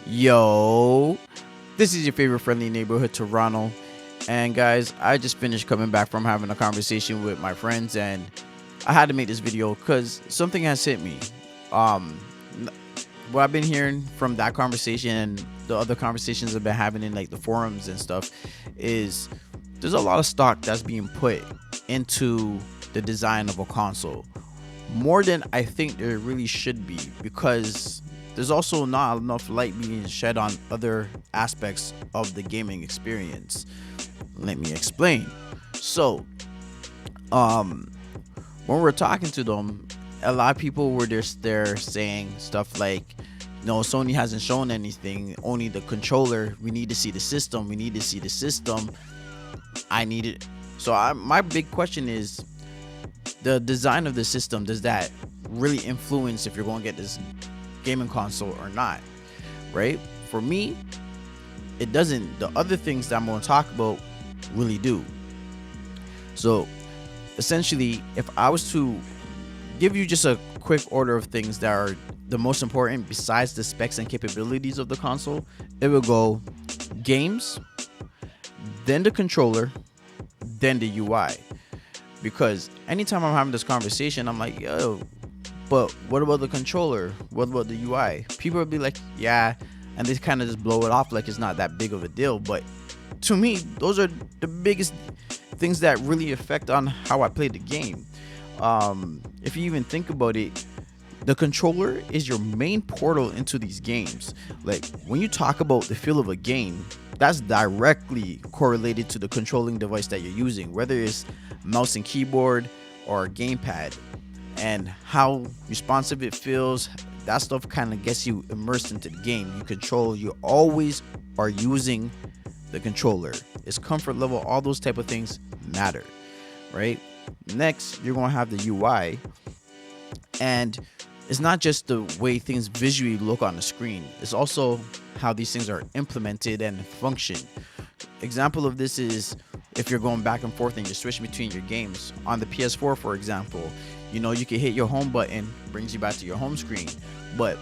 Yo, this is your favorite friendly neighborhood Toronto. And guys, I just finished coming back from having a conversation with my friends, and I had to make this video because something has hit me. Um, what I've been hearing from that conversation and the other conversations I've been having in like the forums and stuff is there's a lot of stock that's being put into the design of a console, more than I think there really should be, because there's also not enough light being shed on other aspects of the gaming experience. Let me explain. So, when we're talking to them, a lot of people were just there saying stuff like, no, Sony hasn't shown anything, only the controller. We need to see the system. We need to see the system. I need it. So my big question is, the design of the system, does that really influence if you're going to get this gaming console or not? Right? For me, it doesn't. The other things that I'm going to talk about really do. So essentially, if I was to give you just a quick order of things that are the most important besides the specs and capabilities of the console, it will go games, then the controller, then the UI. Because anytime I'm having this conversation, I'm like, yo, but what about the controller? What about the UI? People will be like, yeah, and they kind of just blow it off like it's not that big of a deal. But to me, those are the biggest things that really affect on how I play the game. If you even think about it, the controller is your main portal into these games. Like when you talk about the feel of a game, that's directly correlated to the controlling device that you're using, whether it's mouse and keyboard or a gamepad, and how responsive it feels. That stuff kind of gets you immersed into the game. You always are using the controller. Its comfort level, all those type of things matter, right? Next, you're going to have the UI, and it's not just the way things visually look on the screen. It's also how these things are implemented and function. Example of this is if you're going back and forth and you're switching between your games. On the PS4, for example, you can hit your home button, brings you back to your home screen. But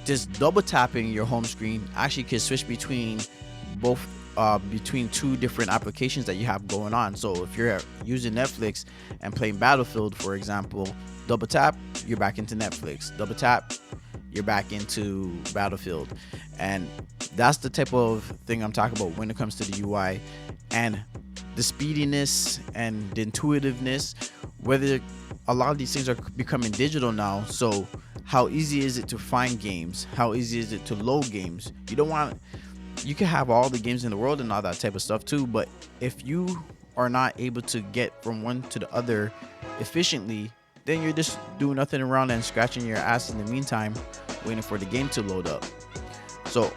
just double tapping your home screen actually can switch between between two different applications that you have going on. So if you're using Netflix and playing Battlefield, for example, double tap, you're back into Netflix. Double tap, you're back into Battlefield. And that's the type of thing I'm talking about when it comes to the UI and the speediness and the intuitiveness. Whether a lot of these things are becoming digital now, so how easy is it to find games? How easy is it to load games? You can have all the games in the world and all that type of stuff too, but if you are not able to get from one to the other efficiently, then you're just doing nothing around and scratching your ass in the meantime, waiting for the game to load up. So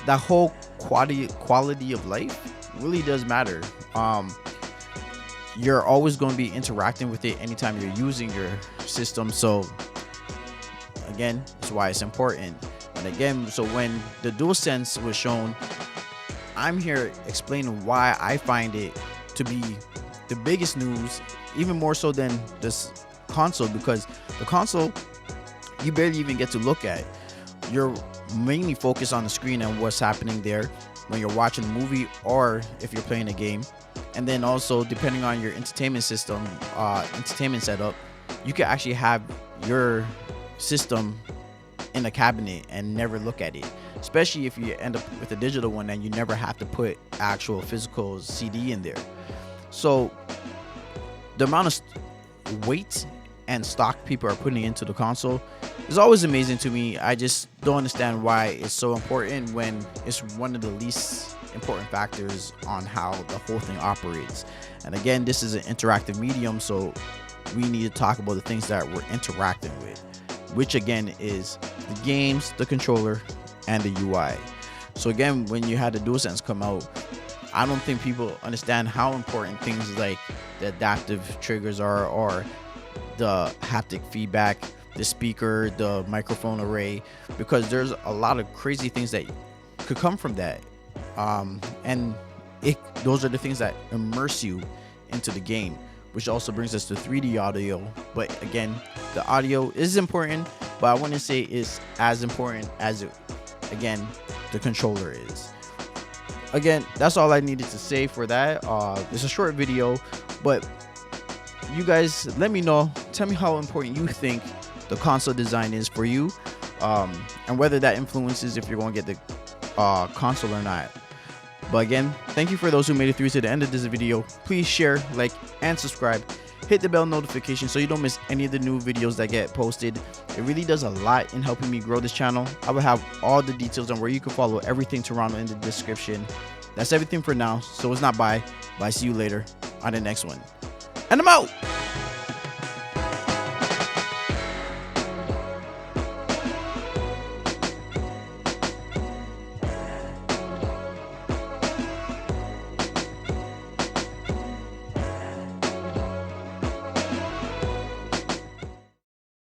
that whole quality of life really does matter. You're always going to be interacting with it anytime you're using your system. So again, that's why it's important. And again, so when the DualSense was shown, I'm here explaining why I find it to be the biggest news, even more so than this console, because the console you barely even get to look at. You're mainly focused on the screen and what's happening there when you're watching a movie or if you're playing a game. And then also, depending on your entertainment setup, you can actually have your system in a cabinet and never look at it, especially if you end up with a digital one and you never have to put actual physical CD in there. So the amount of weight and stock people are putting into the console is always amazing to me. I just don't understand why it's so important when it's one of the least important factors on how the whole thing operates. And again, this is an interactive medium, so we need to talk about the things that we're interacting with, which again is the games, the controller, and the UI. So again, when you had the DualSense come out, I don't think people understand how important things like the adaptive triggers are, or the haptic feedback, the speaker, the microphone array, because there's a lot of crazy things that could come from that. And those are the things that immerse you into the game, which also brings us to 3D audio. But again, the audio is important, but I wouldn't say it's as important as it again, the controller is. Again, that's all I needed to say for that. It's a short video, but you guys let me know, tell me how important you think the console design is for you, and whether that influences if you're going to get the console or not. But again, thank you for those who made it through to the end of this video. Please share, like, and subscribe. Hit the bell notification so you don't miss any of the new videos that get posted. It really does a lot in helping me grow this channel. I will have all the details on where you can follow everything Toronto in the description. That's everything for now, so it's not bye. Bye, see you later on the next one. And I'm out!